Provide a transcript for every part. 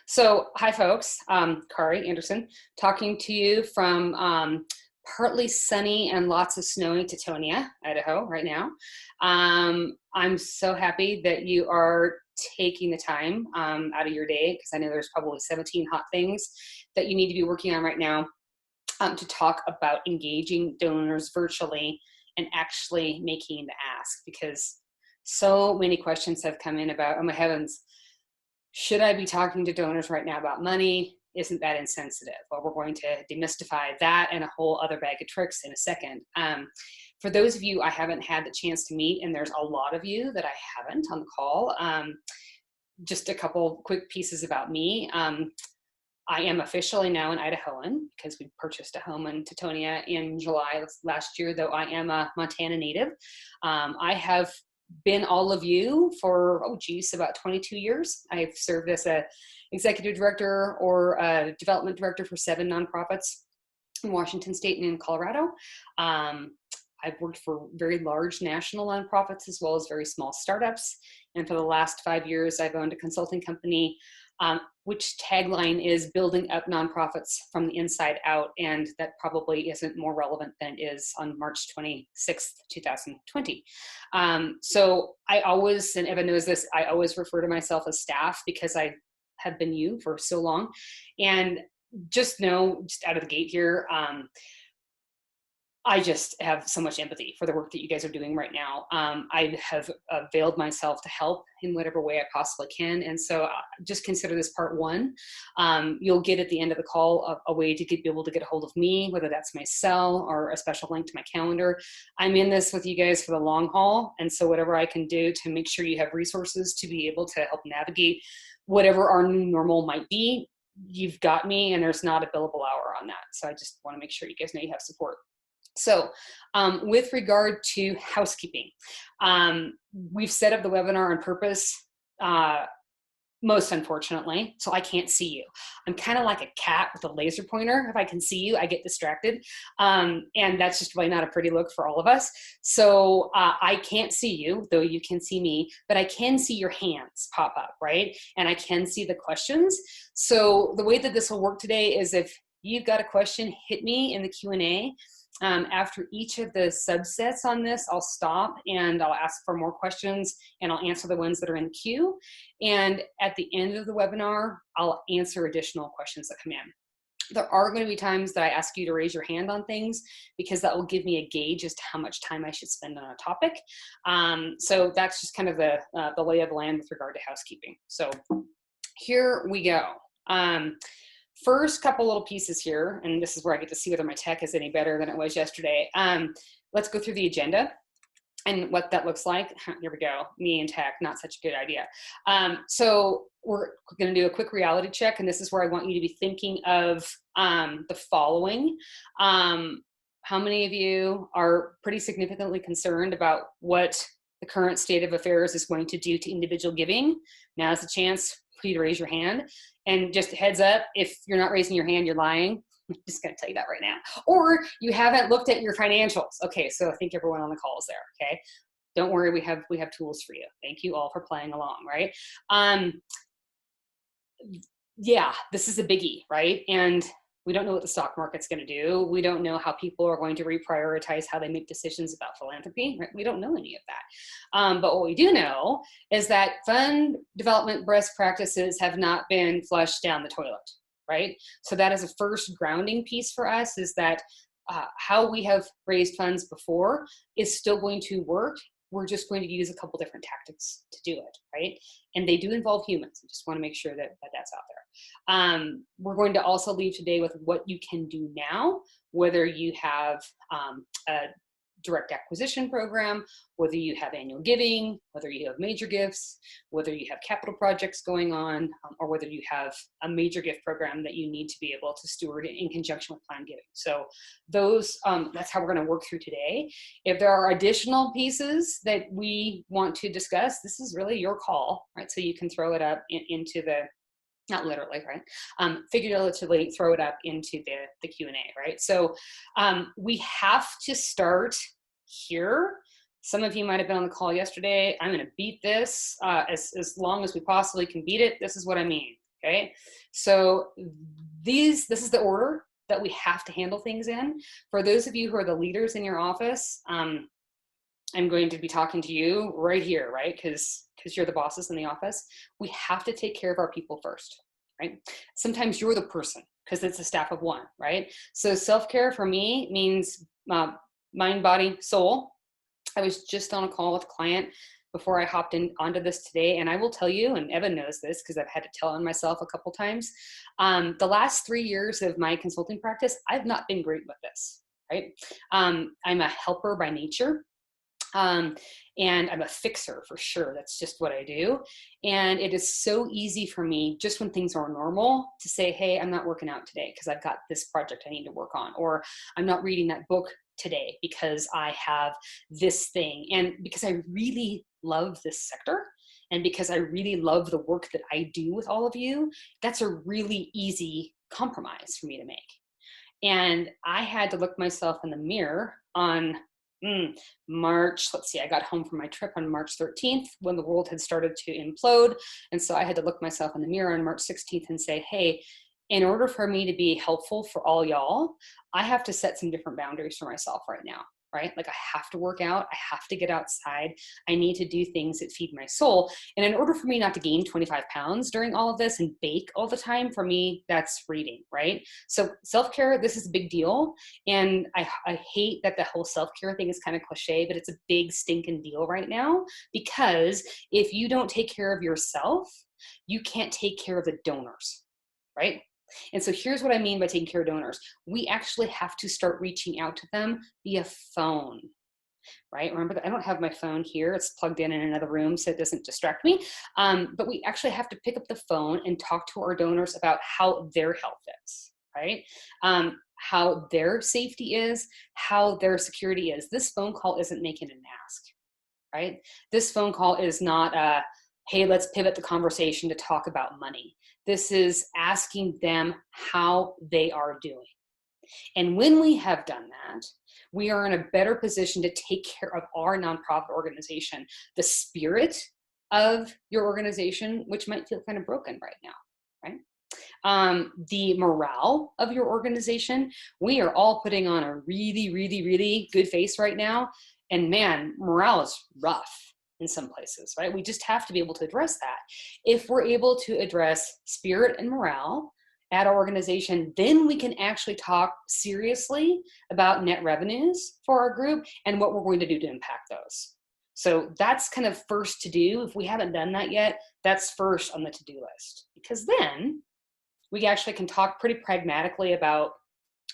So, hi folks, Kari Anderson talking to you from partly sunny and lots of snowy Tetonia, Idaho right now. I'm so happy that you are taking the time out of your day, because I know there's probably 17 hot things that you need to be working on right now, to talk about engaging donors virtually and actually making the ask, because so many questions have come in about, oh my heavens, should I be talking to donors right now about money? Isn't that insensitive? Well, we're going to demystify that and a whole other bag of tricks in a second. For those of you I haven't had the chance to meet, and there's a lot of you that I haven't on the call, just a couple quick pieces about me. I am officially now an Idahoan because we purchased a home in Tetonia in July last year, though I am a Montana native. I have been all of you for, about 22 years. I've served as a executive director or a development director for 7 nonprofits in Washington State and in Colorado. I've worked for very large national nonprofits as well as very small startups. And for the last 5 years, I've owned a consulting company, which tagline is building up nonprofits from the inside out. And that probably isn't more relevant than it is on March 26th, 2020. So I always, and Evan knows this, I always refer to myself as staff because I have been you for so long. And just know, just out of the gate here, I just have so much empathy for the work that you guys are doing right now. I have availed myself to help in whatever way I possibly can. And so just consider this part one. You'll get at the end of the call a way to be able to get a hold of me, whether that's my cell or a special link to my calendar. I'm in this with you guys for the long haul. And so whatever I can do to make sure you have resources to be able to help navigate whatever our new normal might be, you've got me, and there's not a billable hour on that. So I just want to make sure you guys know you have support. So with regard to housekeeping, we've set up the webinar on purpose, most unfortunately, so I can't see you. I'm kind of like a cat with a laser pointer. If I can see you, I get distracted. And that's just really not a pretty look for all of us. So I can't see you, though you can see me, but I can see your hands pop up, right? And I can see the questions. So the way that this will work today is if you've got a question, hit me in the Q&A. After each of the subsets on this, I'll stop and I'll ask for more questions, and I'll answer the ones that are in the queue. And at the end of the webinar, I'll answer additional questions that come in. There are going to be times that I ask you to raise your hand on things, because that will give me a gauge as to how much time I should spend on a topic. So that's just kind of the lay of the land with regard to housekeeping. So here we go. First couple little pieces here, and this is where I get to see whether my tech is any better than it was yesterday. Let's go through the agenda and what that looks like. Here we go, me and tech, not such a good idea. So we're gonna do a quick reality check, and this is where I want you to be thinking of the following. How many of you are pretty significantly concerned about what the current state of affairs is going to do to individual giving? Now's the chance for you to raise your hand. And just a heads up, if you're not raising your hand, you're lying. I'm just gonna tell you that right now. Or you haven't looked at your financials. Okay, so I think everyone on the call is there, okay? Don't worry, we have tools for you. Thank you all for playing along, right? Yeah, this is a biggie, right? And we don't know what the stock market's going to do. We don't know how people are going to reprioritize how they make decisions about philanthropy, right? We don't know any of that. But what we do know is that fund development best practices have not been flushed down the toilet, right? So that is a first grounding piece for us, is that how we have raised funds before is still going to work. We're just going to use a couple different tactics to do it, right? And they do involve humans. I just want to make sure that that's out there. We're going to also leave today with what you can do now, whether you have a direct acquisition program, whether you have annual giving, whether you have major gifts, whether you have capital projects going on, or whether you have a major gift program that you need to be able to steward in conjunction with planned giving. So those, that's how we're going to work through today. If there are additional pieces that we want to discuss, this is really your call, right? So you can throw it up into the, not literally, right? Figuratively throw it up into the Q&A, right? So we have to start here. Some of you might have been on the call yesterday. I'm going to beat this as long as we possibly can beat it. This is what I mean. Okay. So this is the order that we have to handle things in. For those of you who are the leaders in your office, I'm going to be talking to you right here, right? Because you're the bosses in the office. We have to take care of our people first, right? Sometimes you're the person because it's a staff of one, right? So self-care for me means mind, body, soul. I was just on a call with a client before I hopped in onto this today, and I will tell you, and Evan knows this because I've had to tell on myself a couple times. The last 3 years of my consulting practice, I've not been great with this, right? I'm a helper by nature. And I'm a fixer for sure. That's just what I do. And it is so easy for me, just when things are normal, to say, hey, I'm not working out today because I've got this project I need to work on, or I'm not reading that book today because I have this thing. And because I really love this sector, and because I really love the work that I do with all of you, that's a really easy compromise for me to make. And I had to look myself in the mirror on March, let's see, I got home from my trip on March 13th when the world had started to implode. And so I had to look myself in the mirror on March 16th and say, hey, in order for me to be helpful for all y'all, I have to set some different boundaries for myself right now, right? Like I have to work out, I have to get outside, I need to do things that feed my soul. And in order for me not to gain 25 pounds during all of this and bake all the time, for me, that's reading, right? So self-care, this is a big deal. And I hate that the whole self-care thing is kind of cliche, but it's a big stinking deal right now, because if you don't take care of yourself, you can't take care of the donors, right? And so here's what I mean by taking care of donors. We actually have to start reaching out to them via phone, right? Remember that I don't have my phone here. It's plugged in another room so it doesn't distract me. But we actually have to pick up the phone and talk to our donors about how their health is, right? How their safety is, how their security is. This phone call isn't making an ask, right? This phone call is not hey, let's pivot the conversation to talk about money. This is asking them how they are doing. And when we have done that, we are in a better position to take care of our nonprofit organization, the spirit of your organization, which might feel kind of broken right now, right? The morale of your organization, we are all putting on a really, really, really good face right now. And man, morale is rough in some places, right? We just have to be able to address that. If we're able to address spirit and morale at our organization, then we can actually talk seriously about net revenues for our group and what we're going to do to impact those. So that's kind of first to do. If we haven't done that yet, that's first on the to-do list, because then we actually can talk pretty pragmatically about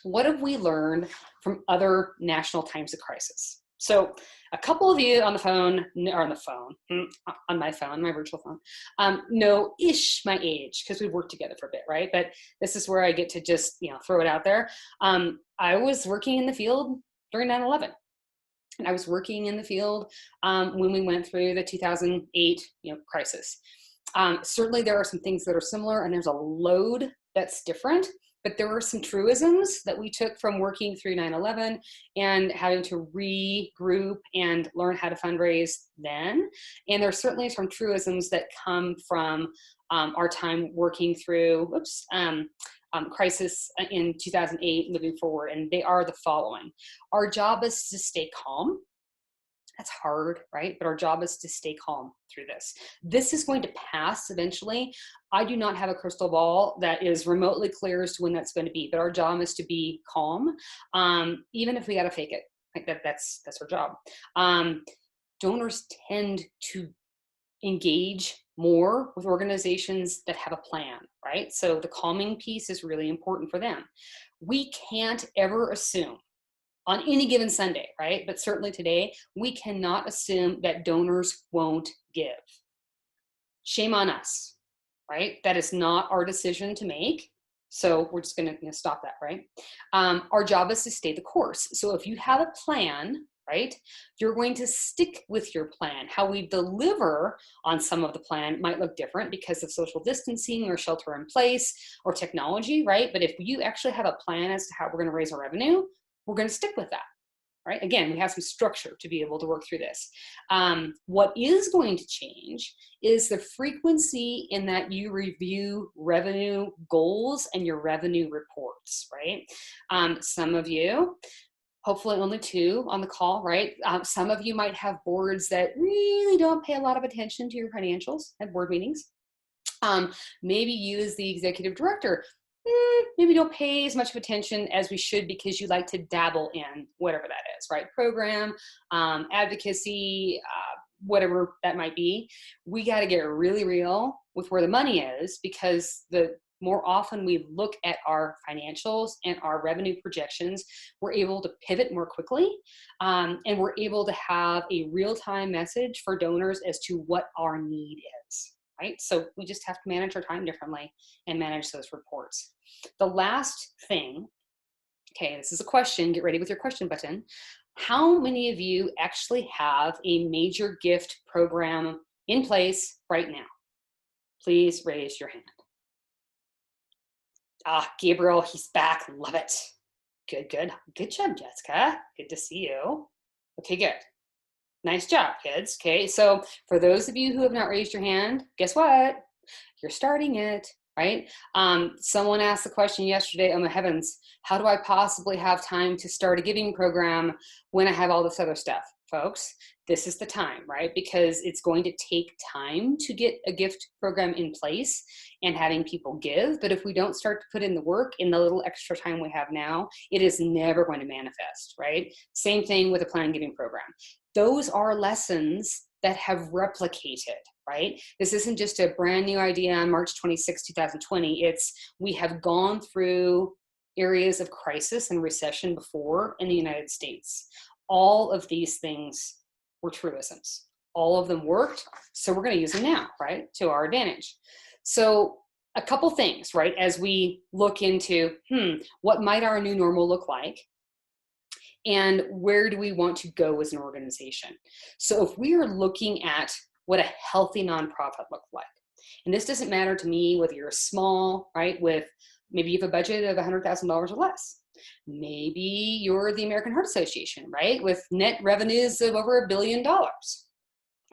what have we learned from other national times of crisis. So a couple of you on the phone, or on my phone, my virtual phone, know-ish my age, because we've worked together for a bit, right? But this is where I get to just, throw it out there. I was working in the field during 9/11. And I was working in the field when we went through the 2008, crisis. Certainly there are some things that are similar, and there's a load that's different. But there were some truisms that we took from working through 9/11 and having to regroup and learn how to fundraise then. And there's certainly some truisms that come from our time working through crisis in 2008 moving forward. And they are the following. Our job is to stay calm. That's hard, right? But our job is to stay calm through this. This is going to pass eventually. I do not have a crystal ball that is remotely clear as to when that's going to be, but our job is to be calm, even if we got to fake it. Like that's our job. Donors tend to engage more with organizations that have a plan, right? So the calming piece is really important for them. We can't ever assume on any given Sunday, right? But certainly today, we cannot assume that donors won't give. Shame on us, right? That is not our decision to make. So we're just going to stop that, right? Our job is to stay the course. So if you have a plan, right, you're going to stick with your plan. How we deliver on some of the plan might look different because of social distancing or shelter in place or technology, right? But if you actually have a plan as to how we're going to raise our revenue, we're going to stick with that. right? Again, we have some structure to be able to work through this. What is going to change is the frequency in that you review revenue goals and your revenue reports, right? Some of you, hopefully only 2 on the call, right? Some of you might have boards that really don't pay a lot of attention to your financials at board meetings. Maybe you as the executive director, maybe don't pay as much of attention as we should because you like to dabble in whatever that is, right? Program, advocacy, whatever that might be. We got to get really real with where the money is, because the more often we look at our financials and our revenue projections, we're able to pivot more quickly, and we're able to have a real-time message for donors as to what our need is. Right? So we just have to manage our time differently and manage those reports. The last thing, okay, this is a question, get ready with your question button. How many of you actually have a major gift program in place right now? Please raise your hand. Gabriel, he's back, love it. Good job, Jessica, good to see you. Okay, good. Nice job, kids. Okay, so for those of you who have not raised your hand, guess what? You're starting it, right? Someone asked the question yesterday, oh my heavens, how do I possibly have time to start a giving program when I have all this other stuff? Folks, this is the time, right? Because it's going to take time to get a gift program in place and having people give. But if we don't start to put in the work in the little extra time we have now, it is never going to manifest, right? Same thing with a planned giving program. Those are lessons that have replicated, right? This isn't just a brand new idea on March 26, 2020. It's, we have gone through areas of crisis and recession before in the United States. All of these things were truisms. All of them worked, so we're going to use them now, right, to our advantage. So a couple things, right, as we look into, what might our new normal look like? And where do we want to go as an organization? So if we are looking at what a healthy nonprofit looks like, and this doesn't matter to me whether you're small, right, with maybe you have a budget of $100,000 or less. Maybe you're the American Heart Association, right, with net revenues of over $1 billion.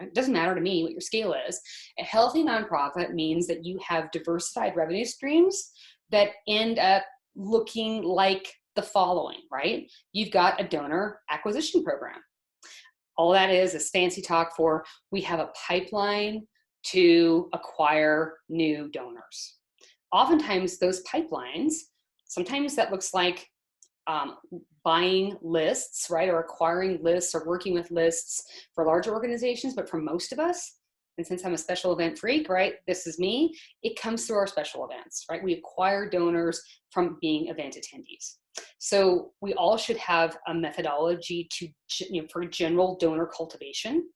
It doesn't matter to me what your scale is. A healthy nonprofit means that you have diversified revenue streams that end up looking like the following, right? You've got a donor acquisition program. All that is fancy talk for we have a pipeline to acquire new donors. Oftentimes those pipelines, sometimes that looks like buying lists, right? Or acquiring lists or working with lists for larger organizations. But for most of us, and since I'm a special event freak, right, this is me, it comes through our special events, right? We acquire donors from being event attendees. So we all should have a methodology to, for general donor cultivation.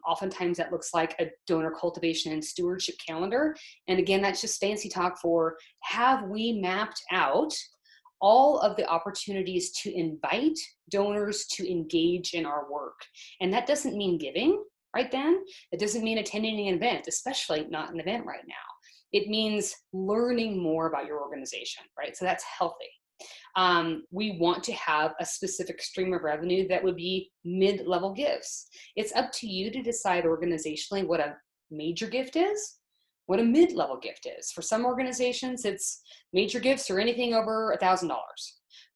Oftentimes that looks like a donor cultivation and stewardship calendar. And again, that's just fancy talk for, have we mapped out all of the opportunities to invite donors to engage in our work? And that doesn't mean giving, right then? It doesn't mean attending an event, especially not an event right now. It means learning more about your organization, right? So that's healthy. We want to have a specific stream of revenue that would be mid-level gifts. It's up to you to decide organizationally what a major gift is, what a mid-level gift is. For some organizations, it's major gifts or anything over $1,000.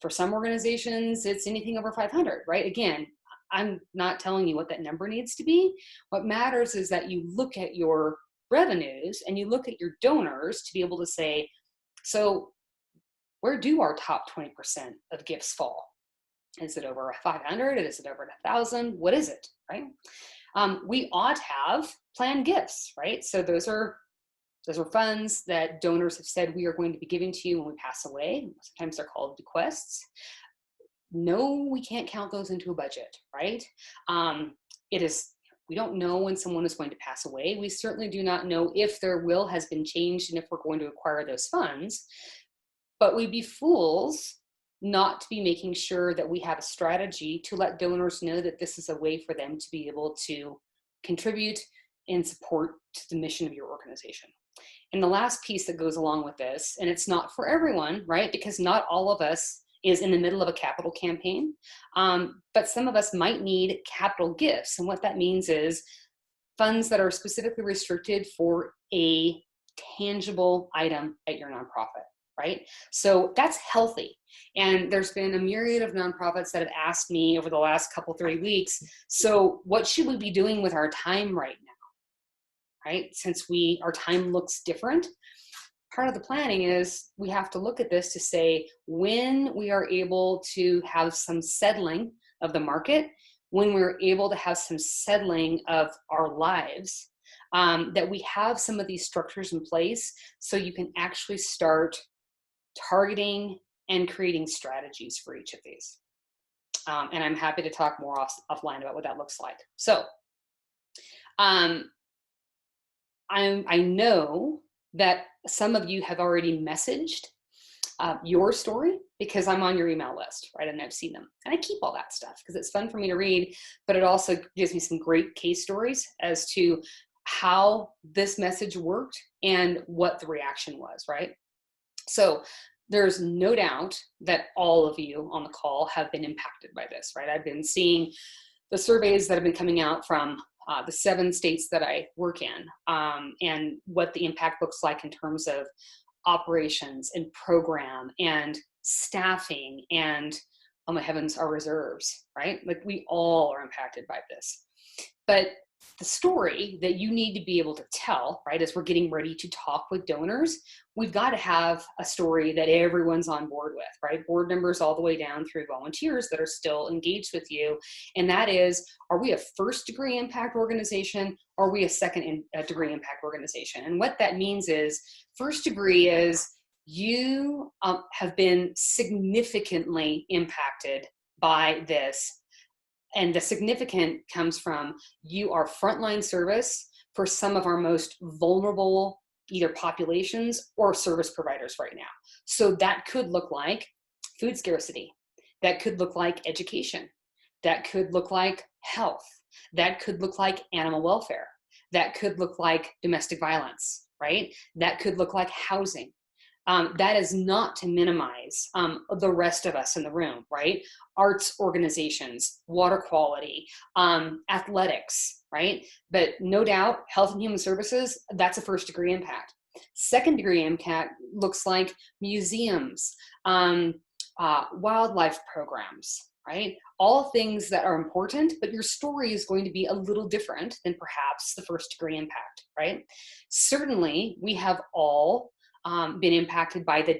For some organizations, it's anything over 500, right? Again, I'm not telling you what that number needs to be. What matters is that you look at your revenues and you look at your donors to be able to say, so where do our top 20% of gifts fall? Is it over 500? Is it over 1,000? What is it, right? We ought to have planned gifts, right? So those are funds that donors have said we are going to be giving to you when we pass away. Sometimes they're called bequests. No, we can't count those into a budget, right? We don't know when someone is going to pass away. We certainly do not know if their will has been changed and if we're going to acquire those funds. But we'd be fools not to be making sure that we have a strategy to let donors know that this is a way for them to be able to contribute and support to the mission of your organization. And the last piece that goes along with this, and it's not for everyone, right? Because not all of us is in the middle of a capital campaign, but some of us might need capital gifts. And what that means is funds that are specifically restricted for a tangible item at your nonprofit, right? So that's healthy. And there's been a myriad of nonprofits that have asked me over the last couple, 3 weeks, so what should we be doing with our time right now, right? Since our time looks different, part of the planning is we have to look at this to say when we are able to have some settling of the market, when we're able to have some settling of our lives, that we have some of these structures in place so you can actually start targeting and creating strategies for each of these. And I'm happy to talk more offline about what that looks like. So I know that some of you have already messaged your story because I'm on your email list, right? And I've seen them. And I keep all that stuff because it's fun for me to read, but it also gives me some great case stories as to how this message worked and what the reaction was, right? So there's no doubt that all of you on the call have been impacted by this, right? I've been seeing the surveys that have been coming out from the 7 states that I work in, and what the impact looks like in terms of operations and program and staffing and, oh my heavens, our reserves, right? Like we all are impacted by this. But the story that you need to be able to tell, right, as we're getting ready to talk with donors, we've got to have a story that everyone's on board with, right? Board members all the way down through volunteers that are still engaged with you. And that is, are we a first degree impact organization? Or are we a second degree impact organization? And what that means is, first degree is you have been significantly impacted by this. And the significant comes from you are frontline service for some of our most vulnerable either populations or service providers right now. So that could look like food scarcity. That could look like education. That could look like health. That could look like animal welfare. That could look like domestic violence, right? That could look like housing. That is not to minimize the rest of us in the room, right? Arts organizations, water quality, athletics, right? But no doubt, health and human services, that's a first degree impact. Second degree impact looks like museums, wildlife programs, right? All things that are important, but your story is going to be a little different than perhaps the first degree impact, right? Certainly, we have all been impacted by the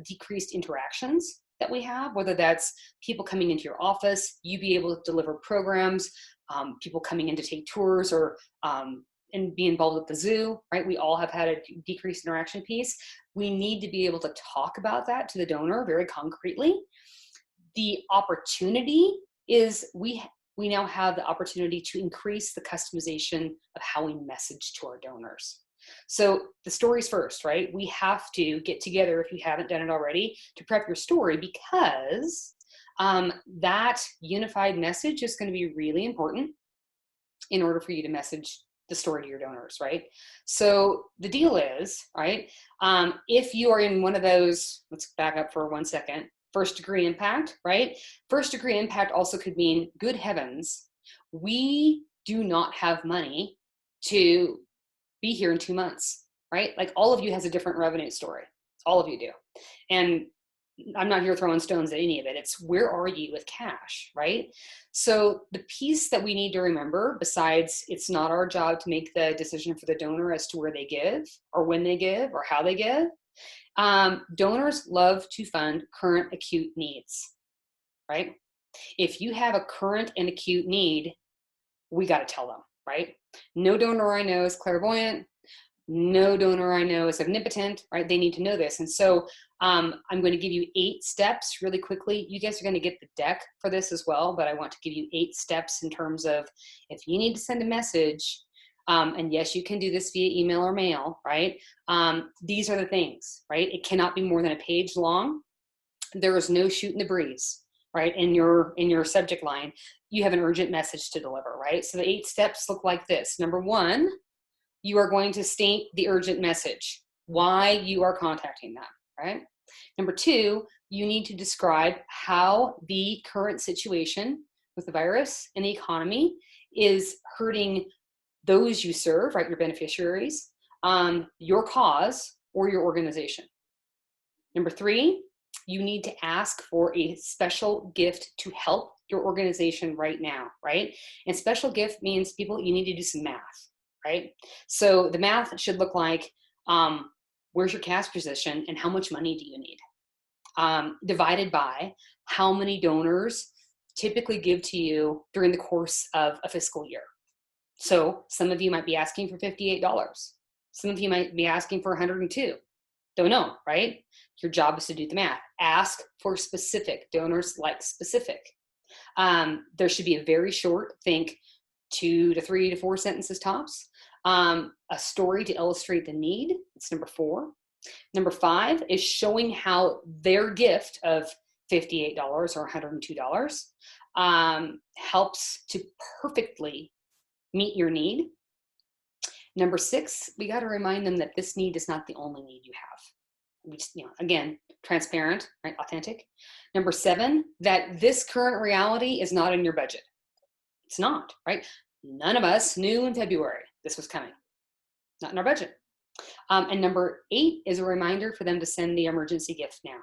decreased interactions that we have, whether that's people coming into your office, you be able to deliver programs, people coming in to take tours or and be involved with the zoo, right? We all have had a decreased interaction piece. We need to be able to talk about that to the donor very concretely. The opportunity is we now have the opportunity to increase the customization of how we message to our donors. So the story's first, right? We have to get together, if you haven't done it already, to prep your story, because that unified message is going to be really important in order for you to message the story to your donors, right? So the deal is, right, if you are in one of those, let's back up for 1 second, first degree impact, right? First degree impact also could mean, good heavens, we do not have money to be here in 2 months, right? Like all of you has a different revenue story. All of you do. And I'm not here throwing stones at any of it. It's where are you with cash, right? So the piece that we need to remember, besides it's not our job to make the decision for the donor as to where they give or when they give or how they give, donors love to fund current acute needs, right? If you have a current and acute need, we got to tell them, right? No donor I know is clairvoyant. No donor I know is omnipotent, right? They need to know this. And so I'm going to give you 8 steps really quickly. You guys are going to get the deck for this as well, but I want to give you 8 steps in terms of if you need to send a message, and yes, you can do this via email or mail, right? These are the things, right? It cannot be more than a page long. There is no shoot in the breeze, right? In your subject line, you have an urgent message to deliver, right? So the 8 steps look like this. Number 1, you are going to state the urgent message, why you are contacting them, right? Number two, you need to describe how the current situation with the virus and the economy is hurting those you serve, right, your beneficiaries, your cause, or your organization. Number three, you need to ask for a special gift to help your organization right now, right? And special gift means people, you need to do some math, right? So the math should look like, where's your cash position and how much money do you need? Divided by how many donors typically give to you during the course of a fiscal year. So some of you might be asking for $58. Some of you might be asking for 102. Don't know, right? Your job is to do the math. Ask for specific. Donors like specific. There should be a very short, think 2 to 3 to 4 sentences tops. A story to illustrate the need. It's number 4. Number 5 is showing how their gift of $58 or $102 helps to perfectly meet your need. Number 6, we got to remind them that this need is not the only need you have. We just, again, transparent, right? Authentic. Number 7, that this current reality is not in your budget. It's not, right? None of us knew in February this was coming. Not in our budget. And number 8 is a reminder for them to send the emergency gift now.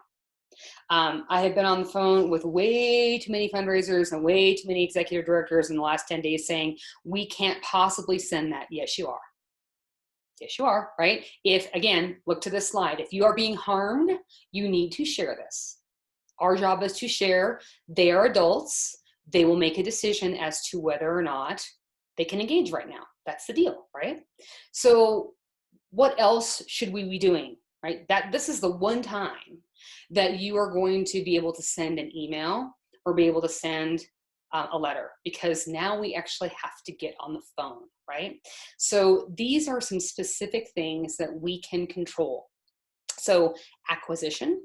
I have been on the phone with way too many fundraisers and way too many executive directors in the last 10 days saying, we can't possibly send that. Yes, you are. Yes, you are, right? If, again, look to this slide. If you are being harmed, you need to share this. Our job is to share. They are adults. They will make a decision as to whether or not they can engage right now. That's the deal, right? So what else should we be doing, right? This is the one time that you are going to be able to send an email or be able to send a letter, because now we actually have to get on the phone, right? So these are some specific things that we can control. So acquisition.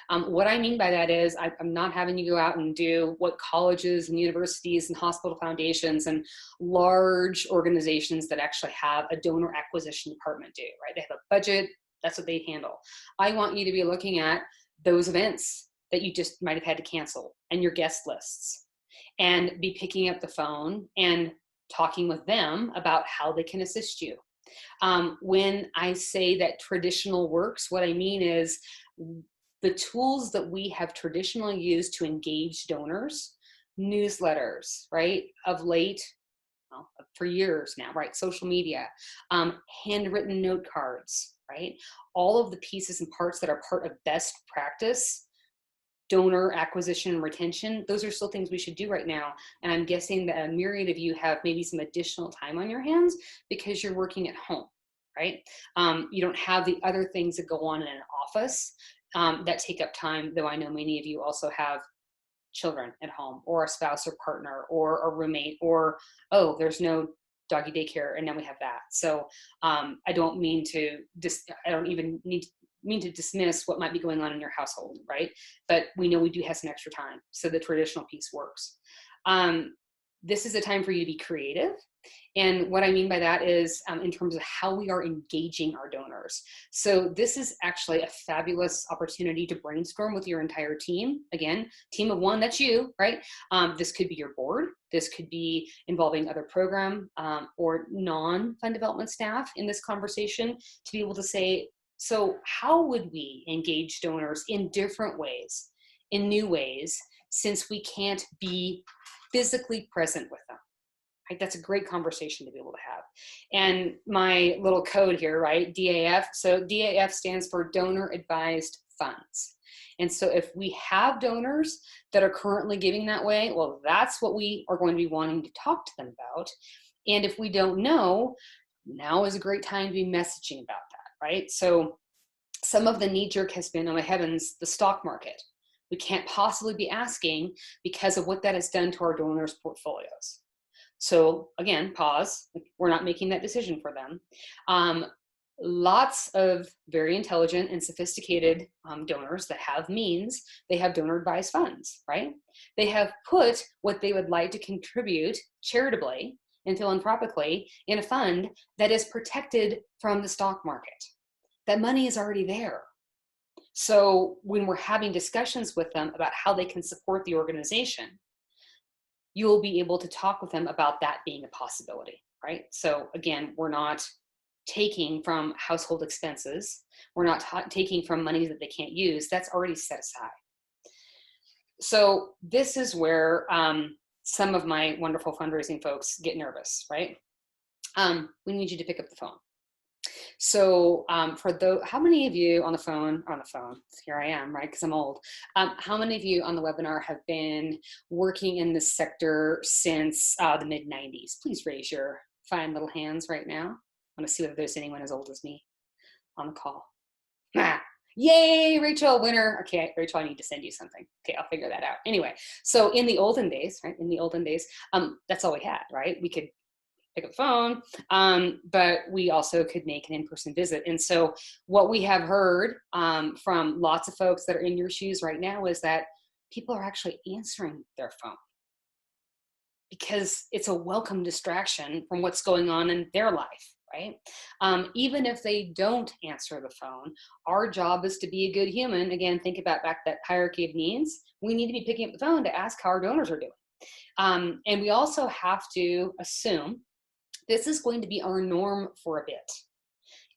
What I mean by that is I'm not having you go out and do what colleges and universities and hospital foundations and large organizations that actually have a donor acquisition department do, right? They have a budget, that's what they handle. I want you to be looking at those events that you just might have had to cancel and your guest lists, and be picking up the phone and talking with them about how they can assist you. When I say that traditional works, what I mean is the tools that we have traditionally used to engage donors, newsletters, right? Of late, well, for years now, right? Social media, handwritten note cards, right? All of the pieces and parts that are part of best practice, donor acquisition and retention, those are still things we should do right now. And I'm guessing that a myriad of you have maybe some additional time on your hands because you're working at home, right? You don't have the other things that go on in an office that take up time, though I know many of you also have children at home, or a spouse or partner, or a roommate, or, oh, there's no doggy daycare, and now we have that. So I don't mean to, I don't even mean to dismiss what might be going on in your household, right? But we know we do have some extra time, so the traditional piece works. This is a time for you to be creative. And what I mean by that is in terms of how we are engaging our donors. So this is actually a fabulous opportunity to brainstorm with your entire team. Again, team of one, that's you, right? This could be your board. This could be involving other program or non-fund development staff in this conversation to be able to say, so how would we engage donors in different ways, in new ways, since we can't be physically present with them? Right? That's a great conversation to be able to have. And my little code here, right, DAF. So DAF stands for Donor Advised Funds. And so if we have donors that are currently giving that way, well, that's what we are going to be wanting to talk to them about. And if we don't know, now is a great time to be messaging about that, right? So some of the knee jerk has been, oh my heavens, the stock market. We can't possibly be asking because of what that has done to our donors' portfolios. So again, pause. We're not making that decision for them. Lots of very intelligent and sophisticated donors that have means, they have donor advised funds, right? They have put what they would like to contribute charitably and philanthropically in a fund that is protected from the stock market. That money is already there. So when we're having discussions with them about how they can support the organization, you'll be able to talk with them about that being a possibility, right? So again, we're not taking from household expenses. We're not taking from money that they can't use. That's already set aside. So this is where some of my wonderful fundraising folks get nervous, right? We need you to pick up the phone. So how many of you on the phone, here I am, right? Because I'm old. How many of you on the webinar have been working in this sector since the mid 90s? Please raise your fine little hands right now. I want to see whether there's anyone as old as me on the call. Yay, Rachel, winner. Okay, Rachel, I need to send you something. Okay, I'll figure that out. Anyway, so in the olden days, right? In the olden days, that's all we had, right? We could pick up the phone, but we also could make an in-person visit. And so what we have heard from lots of folks that are in your shoes right now is that people are actually answering their phone because it's a welcome distraction from what's going on in their life, right? Even if they don't answer the phone, our job is to be a good human. Again, think about back that hierarchy of needs. We need to be picking up the phone to ask how our donors are doing. And we also have to assume this is going to be our norm for a bit.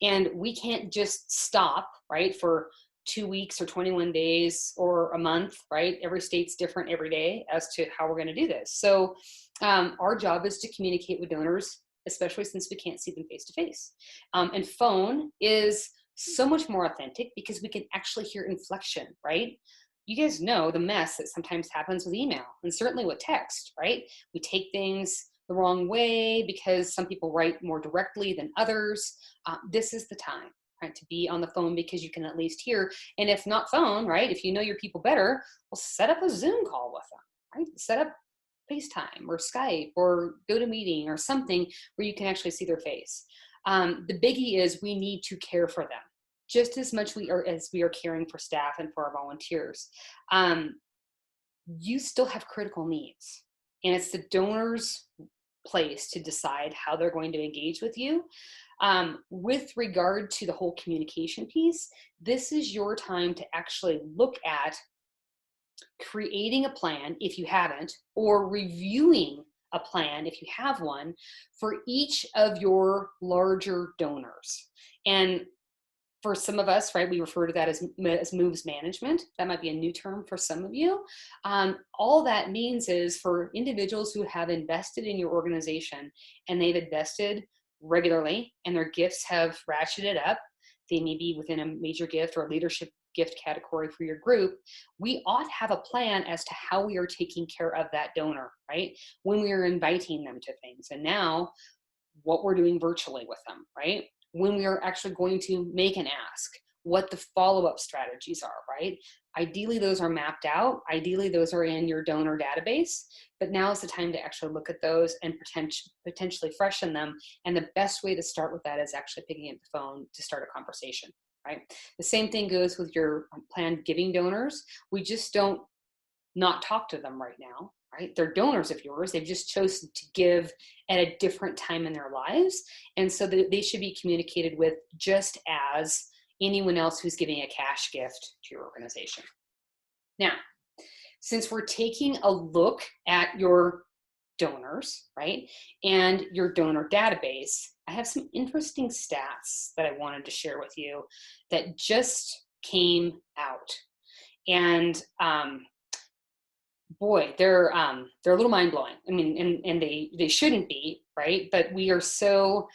And we can't just stop, right, for 2 weeks or 21 days or a month, right? Every state's different every day as to how we're going to do this. So our job is to communicate with donors, especially since we can't see them face to face. And phone is so much more authentic because we can actually hear inflection, right? You guys know the mess that sometimes happens with email and certainly with text, right? We take things the wrong way because some people write more directly than others. This is the time, right, to be on the phone because you can at least hear. And if not phone, right, if you know your people better, well, set up a Zoom call with them, right? Set up FaceTime or Skype or GoToMeeting or something where you can actually see their face. The biggie is we need to care for them just as much as we are caring for staff and for our volunteers. You still have critical needs, and it's the donor's place to decide how they're going to engage with you. With regard to the whole communication piece, this is your time to actually look at creating a plan if you haven't, or reviewing a plan if you have one for each of your larger donors. And for some of us, right, we refer to that as moves management. That might be a new term for some of you. All that means is for individuals who have invested in your organization and they've invested regularly and their gifts have ratcheted up, they may be within a major gift or a leadership gift category for your group, we ought to have a plan as to how we are taking care of that donor, right? When we are inviting them to things. And now what we're doing virtually with them, right? When we are actually going to make an ask, what the follow-up strategies are, right? Ideally, those are mapped out. Ideally, those are in your donor database, but now is the time to actually look at those and potentially freshen them. And the best way to start with that is actually picking up the phone to start a conversation, right? The same thing goes with your planned giving donors. We just don't not talk to them right now, right? They're donors of yours. They've just chosen to give at a different time in their lives. And so they should be communicated with just as anyone else who's giving a cash gift to your organization. Now, since we're taking a look at your donors, right, and your donor database, I have some interesting stats that I wanted to share with you that just came out. And boy, they're a little mind-blowing. I mean, and they shouldn't be, right? But we are so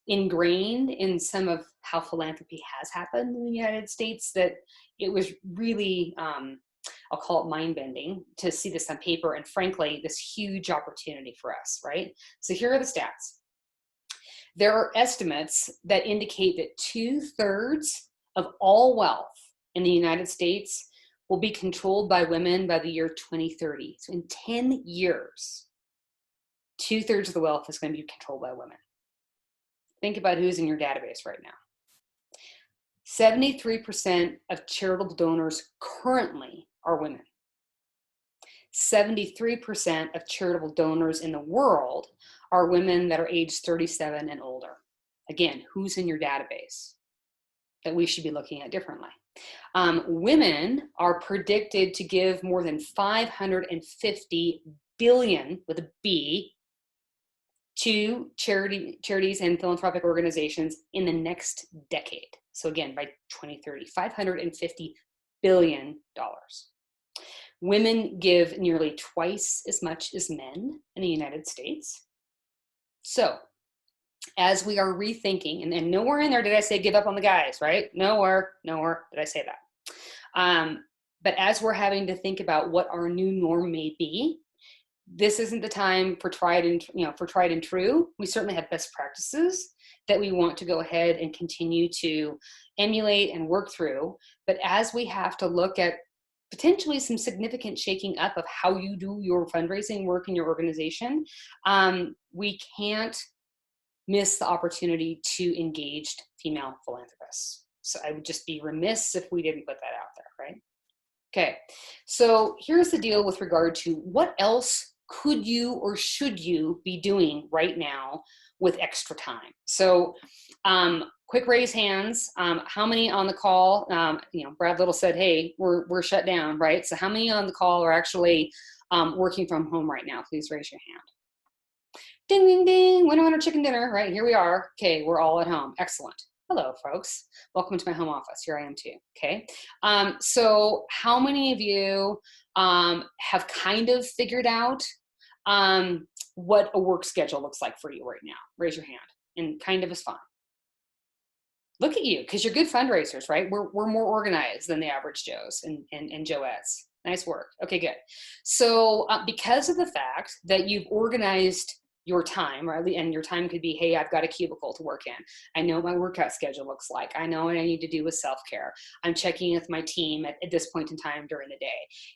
ingrained in some of how philanthropy has happened in the United States that it was really, I'll call it mind-bending to see this on paper, and frankly, this huge opportunity for us, right? So here are the stats. There are estimates that indicate that 2/3 of all wealth in the United States will be controlled by women by the year 2030. So in 10 years, 2/3 of the wealth is going to be controlled by women. Think about who's in your database right now. 73% of charitable donors currently are women. 73% of charitable donors in the world are women that are age 37 and older. Again, who's in your database that we should be looking at differently? Women are predicted to give more than 550 billion with a B to charities and philanthropic organizations in the next decade. So again, by 2030, $550 billion. Women give nearly twice as much as men in the United States. So as we are rethinking, and nowhere in there did I say give up on the guys, right? Nowhere did I say that. But as we're having to think about what our new norm may be, this isn't the time for tried and true. We certainly have best practices that we want to go ahead and continue to emulate and work through. But as we have to look at potentially some significant shaking up of how you do your fundraising work in your organization, we can't miss the opportunity to engage female philanthropists. So I would just be remiss if we didn't put that out there, right? Okay, so here's the deal with regard to what else could you or should you be doing right now with extra time? So quick raise hands. How many on the call? Brad Little said, hey, we're shut down, right? So how many on the call are actually working from home right now? Please raise your hand. Ding, ding, ding, winner, chicken dinner, right? Here we are. Okay, we're all at home. Excellent. Hello, folks. Welcome to my home office. Here I am too, okay? So how many of you have kind of figured out what a work schedule looks like for you right now? Raise your hand, and kind of is fine. Look at you, because you're good fundraisers, right? We're more organized than the average Joes and Joettes. Nice work. Okay, good. So because of the fact that you've organized your time, right? And your time could be, hey, I've got a cubicle to work in. I know my workout schedule looks like. I know what I need to do with self-care. I'm checking with my team at this point in time during the day.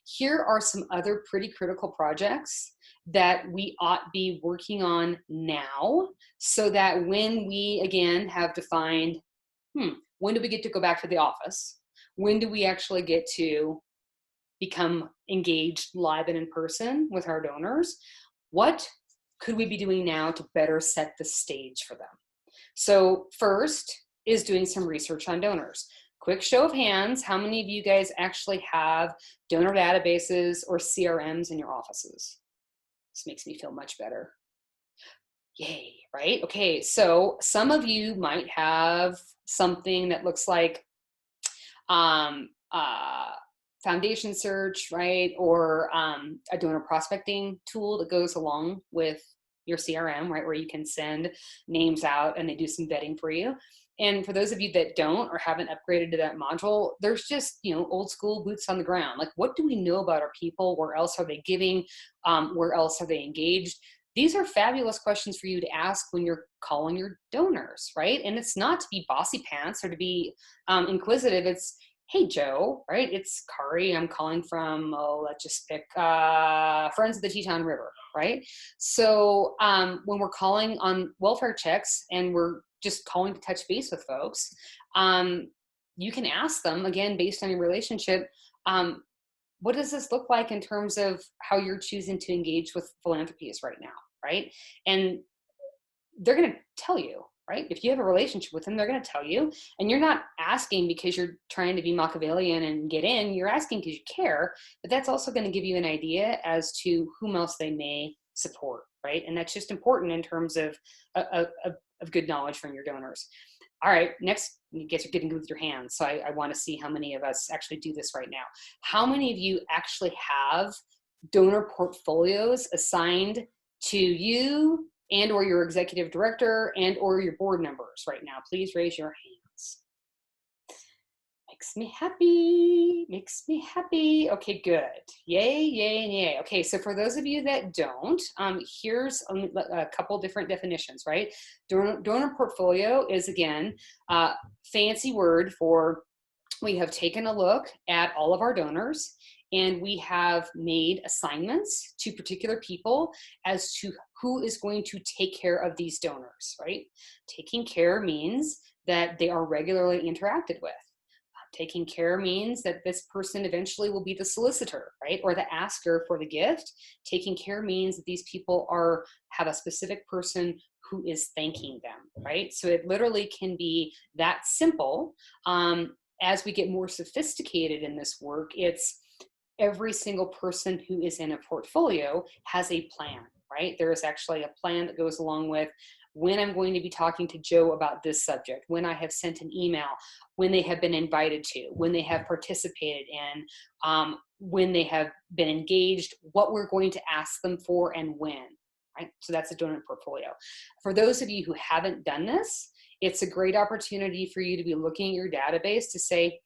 Here are some other pretty critical projects that we ought be working on now, so that when we, again, have defined, when do we get to go back to the office? When do we actually get to become engaged live and in person with our donors? What could we be doing now to better set the stage for them? So first is doing some research on donors. Quick show of hands, how many of you guys actually have donor databases or CRMs in your offices? This makes me feel much better. Yay, right? Okay, so some of you might have something that looks like foundation search, right? Or a donor prospecting tool that goes along with your CRM, right? Where you can send names out and they do some vetting for you. And for those of you that don't or haven't upgraded to that module, there's just, old school boots on the ground. Like, what do we know about our people? Where else are they giving? Where else are they engaged? These are fabulous questions for you to ask when you're calling your donors, right? And it's not to be bossy pants or to be inquisitive. It's, hey, Joe, right? It's Kari. I'm calling from, let's just pick Friends of the Teton River, right? So when we're calling on welfare checks and we're just calling to touch base with folks, you can ask them, again, based on your relationship, what does this look like in terms of how you're choosing to engage with philanthropies right now, right? And they're going to tell you, right? If you have a relationship with them, they're going to tell you. And you're not asking because you're trying to be Machiavellian and get in. You're asking because you care. But that's also going to give you an idea as to whom else they may support, right? And that's just important in terms of good knowledge from your donors. All right, next, you guys are getting good with your hands. So I want to see how many of us actually do this right now. How many of you actually have donor portfolios assigned to you and or your executive director and or your board members right now? Please raise your hands. Makes me happy. Okay, good. Yay, yay, and yay. Okay, so for those of you that don't, here's a couple different definitions, right? Donor portfolio is, again, fancy word for we have taken a look at all of our donors and we have made assignments to particular people as to who is going to take care of these donors, right? Taking care means that they are regularly interacted with. Taking care means that this person eventually will be the solicitor, right? Or the asker for the gift. Taking care means that these people have a specific person who is thanking them, right? So it literally can be that simple. as we get more sophisticated in this work, it's every single person who is in a portfolio has a plan, right? There is actually a plan that goes along with when I'm going to be talking to Joe about this subject, when I have sent an email, when they have been invited to, when they have participated in, when they have been engaged, what we're going to ask them for and when, right? So that's a donor portfolio. For those of you who haven't done this, it's a great opportunity for you to be looking at your database to say,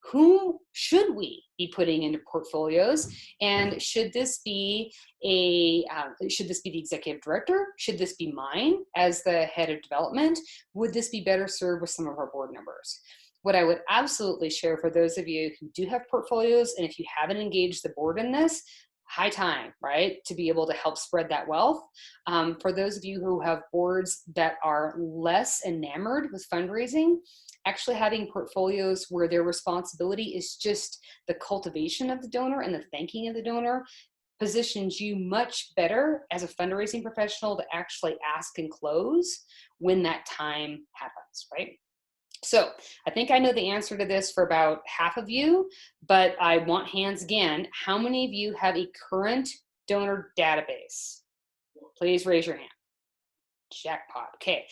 who should we be putting into portfolios? And should this be the executive director? Should this be mine as the head of development? Would this be better served with some of our board members? What I would absolutely share for those of you who do have portfolios, and if you haven't engaged the board in this, high time, right, to be able to help spread that wealth. For those of you who have boards that are less enamored with fundraising, actually having portfolios where their responsibility is just the cultivation of the donor and the thanking of the donor positions you much better as a fundraising professional to actually ask and close when that time happens, right? So I think I know the answer to this for about half of you, but I want hands again. How many of you have a current donor database? Please raise your hand. Jackpot. Okay.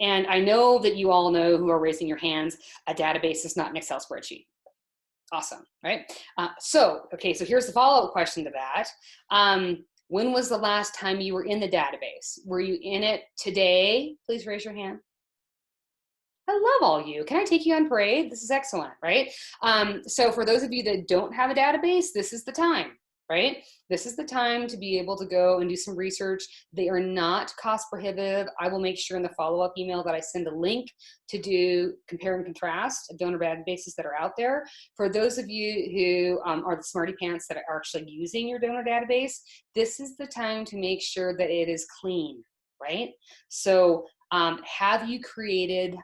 And I know that you all know who are raising your hands. A database is not an Excel spreadsheet. Awesome, right? So here's the follow-up question to that. When was the last time you were in the database? Were you in it today? Please raise your hand. I love all you. Can I take you on parade? This is excellent, right? So for those of you that don't have a database, this is the time, right? This is the time to be able to go and do some research. They are not cost prohibitive. I will make sure in the follow-up email that I send a link to do compare and contrast of donor databases that are out there. For those of you who are the smarty pants that are actually using your donor database, this is the time to make sure that it is clean, right? So have you created,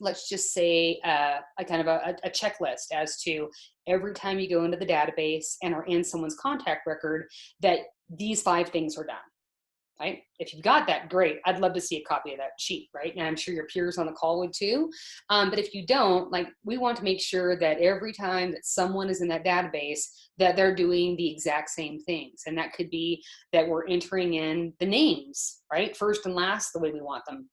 let's just say, a kind of a checklist as to every time you go into the database and are in someone's contact record that these 5 things are done, right? If you've got that, great. I'd love to see a copy of that sheet, right? And I'm sure your peers on the call would too. But if you don't, we want to make sure that every time that someone is in that database, that they're doing the exact same things. And that could be that we're entering in the names, right? First and last, the way we want them.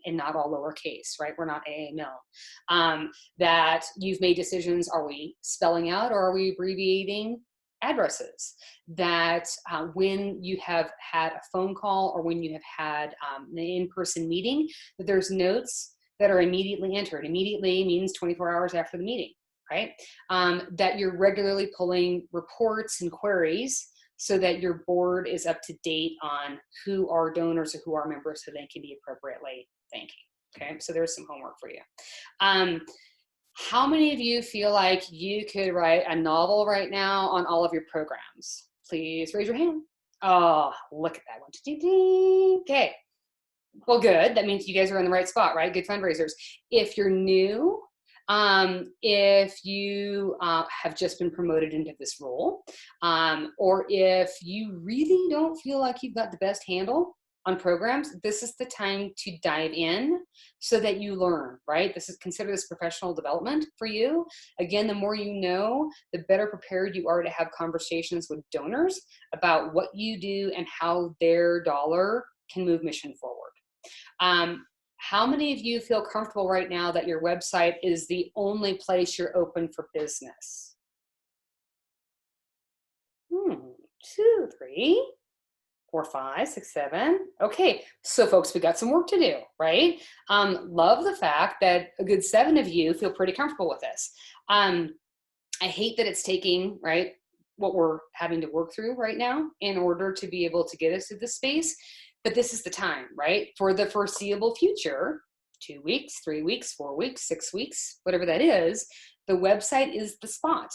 And not all lowercase, right? We're not AA mill. That you've made decisions, are we spelling out or are we abbreviating addresses? That when you have had a phone call or when you have had an in-person meeting, that there's notes that are immediately entered. Immediately means 24 hours after the meeting, right? That you're regularly pulling reports and queries so that your board is up to date on who are donors or who are members so they can be appropriately thanking. Okay, so there's some homework for you. How many of you feel like you could write a novel right now on all of your programs? Please raise your hand. Oh, look at that one. Okay, well, good. That means you guys are in the right spot, right? Good fundraisers. If you're new, if you have just been promoted into this role, or if you really don't feel like you've got the best handle on programs, this is the time to dive in so that you learn, right? Consider this professional development for you. Again, the more you know, the better prepared you are to have conversations with donors about what you do and how their dollar can move mission forward. How many of you feel comfortable right now that your website is the only place you're open for business? 2, 3, 4, 5, 6, 7. Okay, so folks, we got some work to do, right? Love the fact that a good 7 of you feel pretty comfortable with this. I hate that it's taking, right, what we're having to work through right now in order to be able to get us to this space. But this is the time, right? For the foreseeable future, 2 weeks, 3 weeks, 4 weeks, 6 weeks, whatever that is, the website is the spot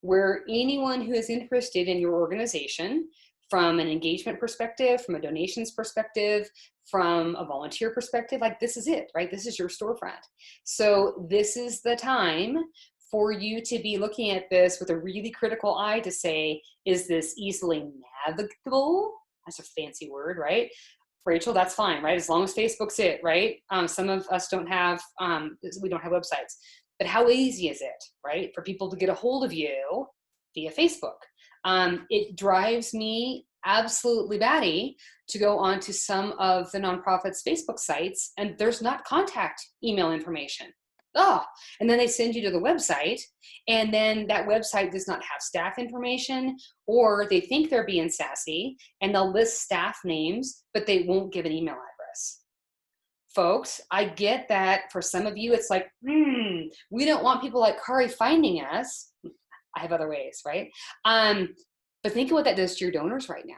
where anyone who is interested in your organization, from an engagement perspective, from a donations perspective, from a volunteer perspective, this is it, right? This is your storefront. So this is the time for you to be looking at this with a really critical eye to say, is this easily navigable? That's a fancy word, right? Rachel, that's fine, right? As long as Facebook's it, right? Some of us don't have, we don't have websites. But how easy is it, right, for people to get a hold of you via Facebook? It drives me absolutely batty to go onto some of the nonprofits' Facebook sites, and there's not contact email information. Oh, and then they send you to the website, and then that website does not have staff information, or they think they're being sassy and they'll list staff names, but they won't give an email address. Folks, I get that for some of you, it's like, we don't want people like Kari finding us. I have other ways, right? But think of what that does to your donors right now.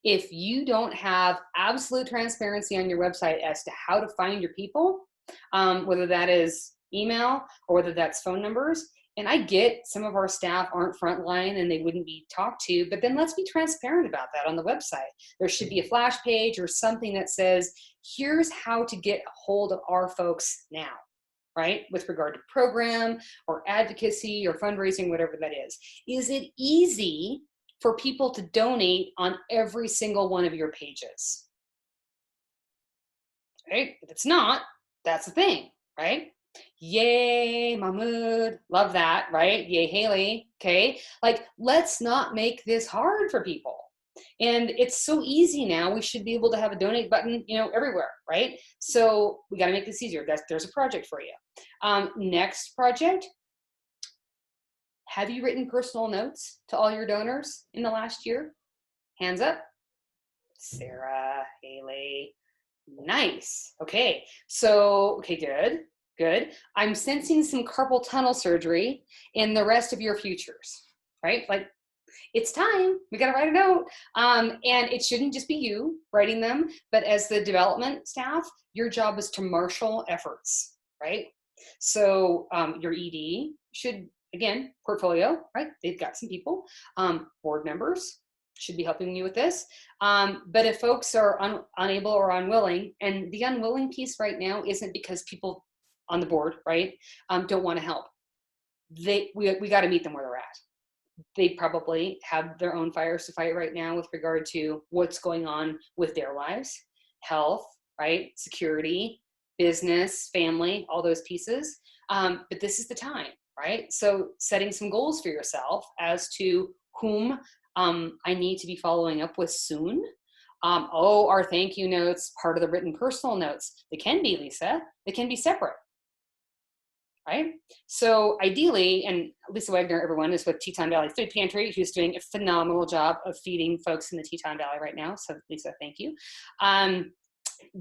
If you don't have absolute transparency on your website as to how to find your people, whether that is email or whether that's phone numbers, and I get some of our staff aren't frontline and they wouldn't be talked to, but then let's be transparent about that on the website. There should be a flash page or something that says, here's how to get a hold of our folks now, right? With regard to program or advocacy or fundraising, whatever that is. Is it easy for people to donate on every single one of your pages? Right? If it's not, that's the thing, right? Yay, Mahmoud, love that, right? Yay, Haley, okay? Like, let's not make this hard for people. And it's so easy now, we should be able to have a donate button, everywhere, right? So we gotta make this easier. There's a project for you. Next project, have you written personal notes to all your donors in the last year? Hands up. Sarah, Haley, nice. Okay, so, good. I'm sensing some carpal tunnel surgery in the rest of your futures, right? Like, it's time, we gotta write a note. And it shouldn't just be you writing them, but as the development staff, your job is to marshal efforts, right? So your ED should, again, portfolio, right? They've got some people. Board members should be helping you with this. But if folks are unable or unwilling, and the unwilling piece right now isn't because people on the board, right, don't want to help. We got to meet them where they're at. They probably have their own fires to fight right now with regard to what's going on with their lives, health, right, security, business, family, all those pieces. But this is the time, right? So setting some goals for yourself as to whom I need to be following up with soon. Our thank you notes, part of the written personal notes. They can be, Lisa, they can be separate. Right? So ideally, and Lisa Wagner, everyone, is with Teton Valley Food Pantry, who's doing a phenomenal job of feeding folks in the Teton Valley right now. So Lisa, thank you.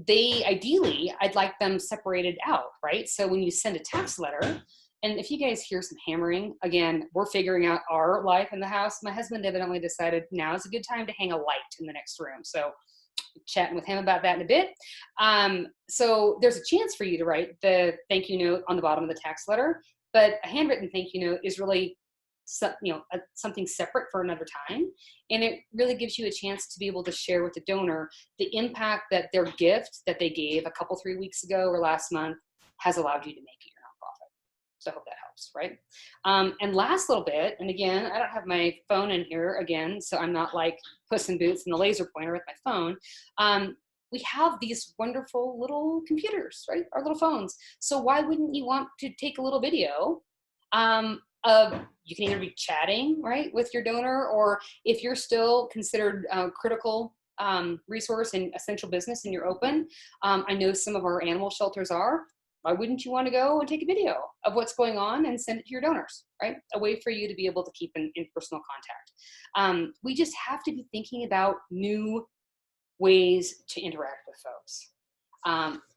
Ideally, I'd like them separated out, right? So when you send a text letter, and if you guys hear some hammering, again, we're figuring out our life in the house. My husband evidently decided now is a good time to hang a light in the next room. So chatting with him about that in a bit. So there's a chance for you to write the thank you note on the bottom of the text letter, but a handwritten thank you note is really something separate for another time. And it really gives you a chance to be able to share with the donor the impact that their gift that they gave a couple, 3 weeks ago or last month has allowed you to make it your nonprofit. So I hope that helps, right? And last little bit, and again, I don't have my phone in here again, so I'm not like Puss in Boots and the laser pointer with my phone. We have these wonderful little computers, right? Our little phones. So why wouldn't you want to take a little video of, you can either be chatting, right, with your donor, or if you're still considered critical resource and essential business and you're open, I know some of our animal shelters are. Why wouldn't you want to go and take a video of what's going on and send it to your donors, right? A way for you to be able to keep in personal contact. We just have to be thinking about new ways to interact with folks.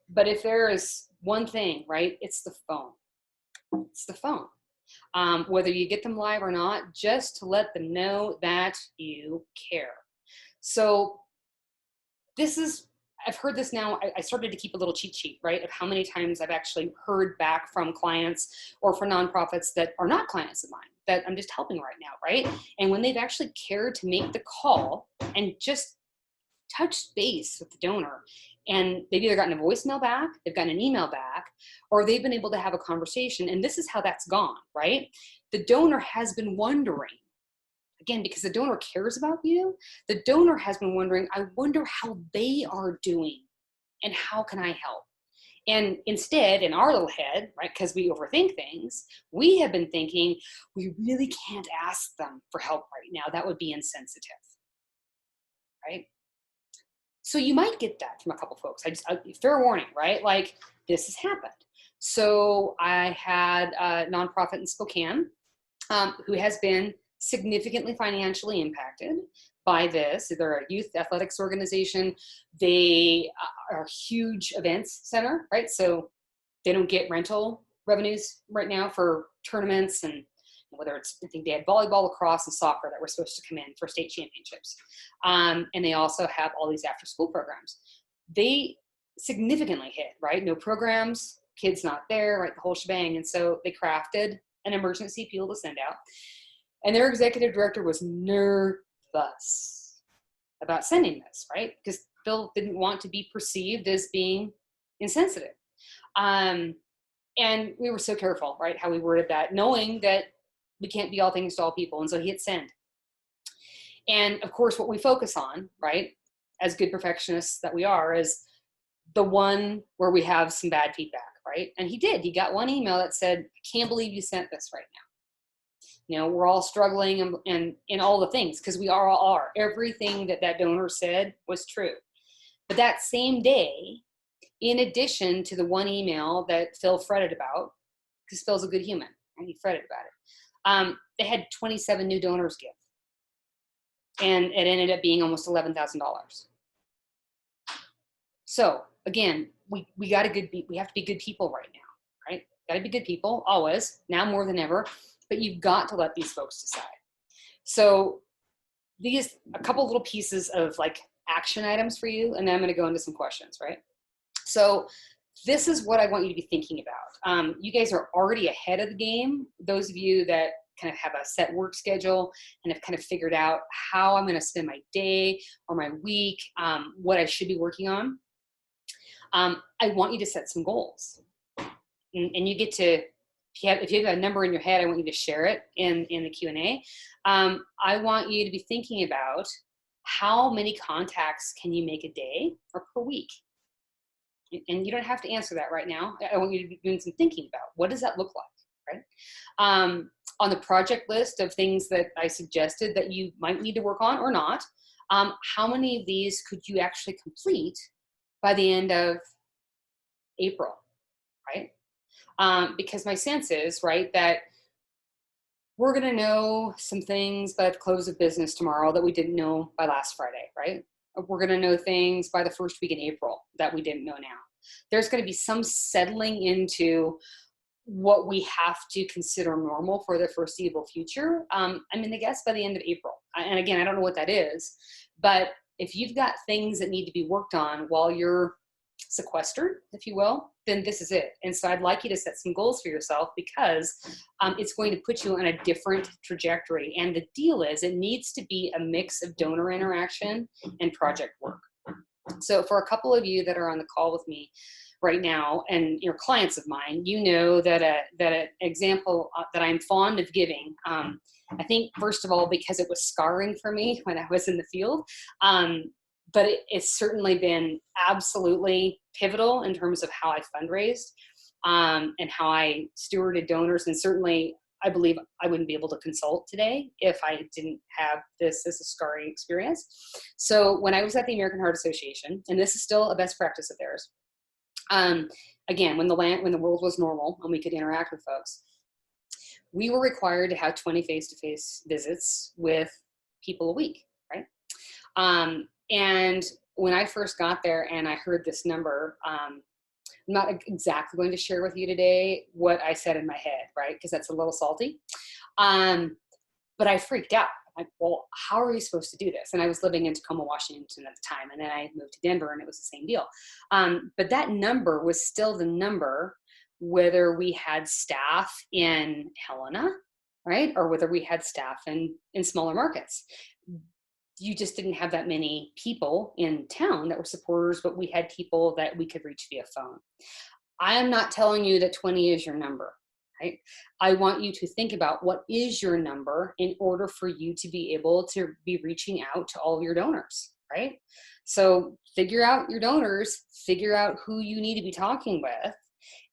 But if there is one thing, right, it's the phone. It's the phone. Whether you get them live or not, just to let them know that you care. So I've heard this now. I started to keep a little cheat sheet, right, of how many times I've actually heard back from clients or for nonprofits that are not clients of mine that I'm just helping right now, right? And when they've actually cared to make the call and just touch base with the donor, and they've either gotten a voicemail back, they've gotten an email back, or they've been able to have a conversation, and this is how that's gone, right? The donor has been wondering, again, because the donor cares about you, the donor has been wondering, I wonder how they are doing and how can I help? And instead, in our little head, right, because we overthink things, we have been thinking, we really can't ask them for help right now. That would be insensitive, right? So you might get that from a couple folks. Fair warning, right? Like, this has happened. So I had a nonprofit in Spokane who has been significantly financially impacted by this. They're a youth athletics organization. They are a huge events center, right? So they don't get rental revenues right now for tournaments, and whether it's, I think they had volleyball, lacrosse, and soccer that were supposed to come in for state championships. And they also have all these after school programs. They significantly hit, right? No programs, kids not there, right? The whole shebang. And so they crafted an emergency appeal to send out. And their executive director was nervous about sending this, right? Because Phil didn't want to be perceived as being insensitive. And we were so careful, right, how we worded that, knowing that we can't be all things to all people. And so he hit send. And of course, what we focus on, right, as good perfectionists that we are, is the one where we have some bad feedback, right? And he did. He got one email that said, I can't believe you sent this right now. You know, we're all struggling and in all the things, because we all are. Everything that donor said was true. But that same day, in addition to the one email that Phil fretted about, because Phil's a good human, and he fretted about it, they had 27 new donors give. And it ended up being almost $11,000. So again, we have to be good people right now, right? Got to be good people always, now more than ever, but you've got to let these folks decide. So a couple little pieces of like action items for you, and then I'm going to go into some questions, right? So this is what I want you to be thinking about. You guys are already ahead of the game. Those of you that kind of have a set work schedule and have kind of figured out how I'm going to spend my day or my week, what I should be working on. I want you to set some goals, and you get to, if you have a number in your head, I want you to share it in the Q&A. I want you to be thinking about how many contacts can you make a day or per week? And you don't have to answer that right now. I want you to be doing some thinking about what does that look like, right? On the project list of things that I suggested that you might need to work on or not, how many of these could you actually complete by the end of April, right? Because my sense is, right, that we're going to know some things by the close of business tomorrow that we didn't know by last Friday, right? We're going to know things by the first week in April that we didn't know now. There's going to be some settling into what we have to consider normal for the foreseeable future. I guess by the end of April. And again, I don't know what that is, but if you've got things that need to be worked on while you're sequestered, if you will, then this is it. And so I'd like you to set some goals for yourself, because it's going to put you on a different trajectory. And the deal is, it needs to be a mix of donor interaction and project work. So for a couple of you that are on the call with me right now, and you're clients of mine, you know that an example that I'm fond of giving, I think, first of all, because it was scarring for me when I was in the field, but it's certainly been absolutely pivotal in terms of how I fundraised and how I stewarded donors. And certainly, I believe I wouldn't be able to consult today if I didn't have this as a scarring experience. So when I was at the American Heart Association, and this is still a best practice of theirs, again, when the world was normal and we could interact with folks, we were required to have 20 face-to-face visits with people a week, right? And when I first got there and I heard this number, I'm not exactly going to share with you today what I said in my head, right? Because that's a little salty. But I freaked out. Like, well, how are you supposed to do this? And I was living in Tacoma, Washington at the time. And then I moved to Denver, and it was the same deal. But that number was still the number, whether we had staff in Helena, right? Or whether we had staff in smaller markets. You just didn't have that many people in town that were supporters, but we had people that we could reach via phone. I am not telling you that 20 is your number, right? I want you to think about what is your number in order for you to be able to be reaching out to all of your donors. right? So figure out your donors, figure out who you need to be talking with,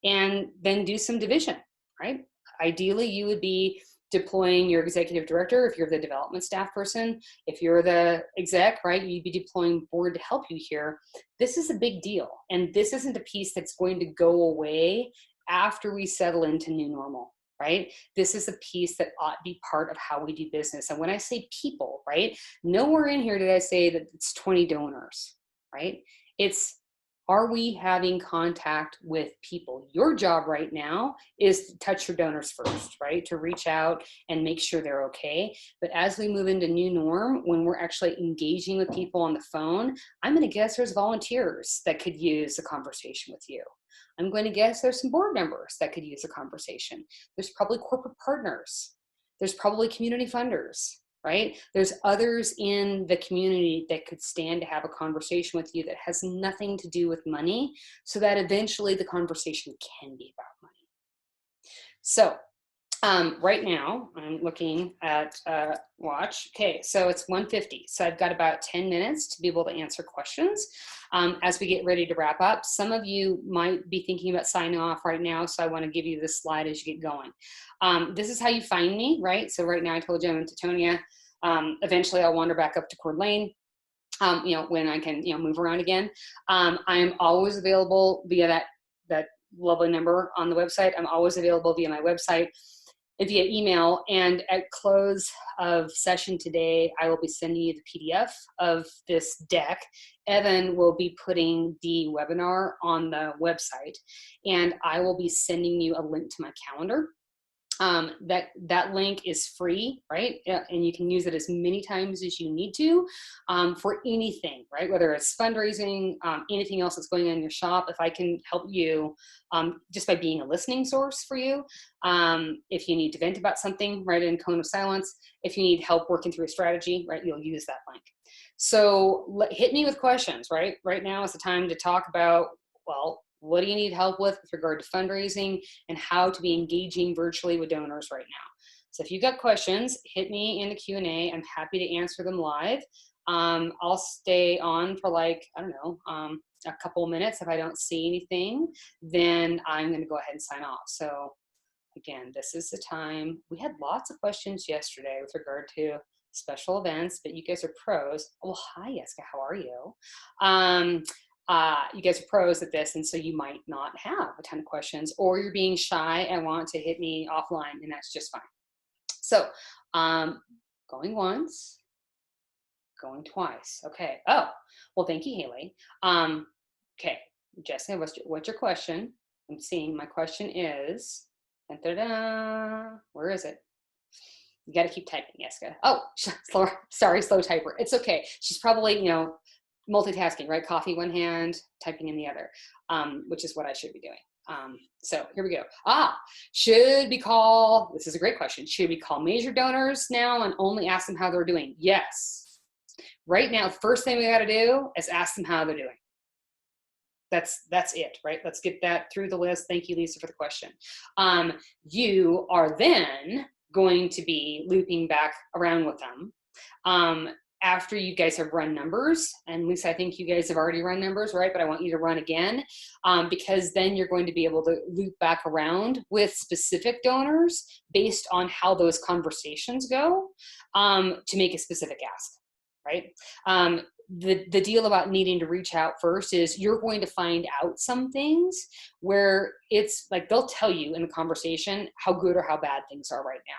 and then do some division, right? Ideally, you would be deploying your executive director if you're the development staff person. If you're the exec, right, you'd be deploying board to help you here. This is a big deal. And this isn't a piece that's going to go away after we settle into new normal, right? This is a piece that ought to be part of how we do business. And when I say people, right, nowhere in here did I say that it's 20 donors, right? It's, are we having contact with people? Your job right now is to touch your donors first, right? To reach out and make sure they're okay. But as we move into new norm, when we're actually engaging with people on the phone, I'm going to guess there's volunteers that could use a conversation with you. I'm going to guess there's some board members that could use a conversation. There's probably corporate partners. There's probably community funders, right? There's others in the community that could stand to have a conversation with you that has nothing to do with money, so that eventually the conversation can be about money. So right now I'm looking at watch. Okay, so it's 1:50. So I've got about 10 minutes to be able to answer questions as we get ready to wrap up. Some of you might be thinking about signing off right now, so I want to give you this slide as you get going. This is how you find me, right? So right now I told you I'm in Teutonia. Eventually I'll wander back up to Coeur d'Alene. You know, when I can, you know, move around again. I am always available via that lovely number on the website. I'm always available via my website and via email. And at close of session today, I will be sending you the PDF of this deck. Evan will be putting the webinar on the website, and I will be sending you a link to my calendar. That link is free, right? And you can use it as many times as you need to for anything, right? Whether it's fundraising, anything else that's going on in your shop. If I can help you just by being a listening source for you, if you need to vent about something, right, in Cone of Silence, if you need help working through a strategy, right, you'll use that link. So hit me with questions, right? Right now is the time to talk about, well, what do you need help with regard to fundraising and how to be engaging virtually with donors right now? So if you've got questions, hit me in the Q&A. I'm happy to answer them live. I'll stay on for like, I don't know, a couple of minutes. If I don't see anything, then I'm going to go ahead and sign off. So again, this is the time. We had lots of questions yesterday with regard to special events, but you guys are pros. Oh, hi, Jessica, how are you? You guys are pros at this, and so you might not have a ton of questions, or you're being shy and want to hit me offline, and that's just fine. So going once, going twice. Okay. Oh, well, thank you, Haley. Okay, Jessica, what's your question? I'm seeing my question is, where is it? You got to keep typing, Jessica. Oh, sorry, slow typer. It's okay. She's probably, you know, multitasking, right? Coffee one hand, typing in the other, which is what I should be doing. So here we go. Should we call, this is a great question, should we call major donors now and only ask them how they're doing? Yes. Right now, first thing we got to do is ask them how they're doing. That's it, right? Let's get that through the list. Thank you, Lisa, for the question. You are then going to be looping back around with them after you guys have run numbers. And Lisa, I think you guys have already run numbers, right? But I want you to run again because then you're going to be able to loop back around with specific donors based on how those conversations go to make a specific ask, right? The deal about needing to reach out first is you're going to find out some things where it's like they'll tell you in the conversation how good or how bad things are right now.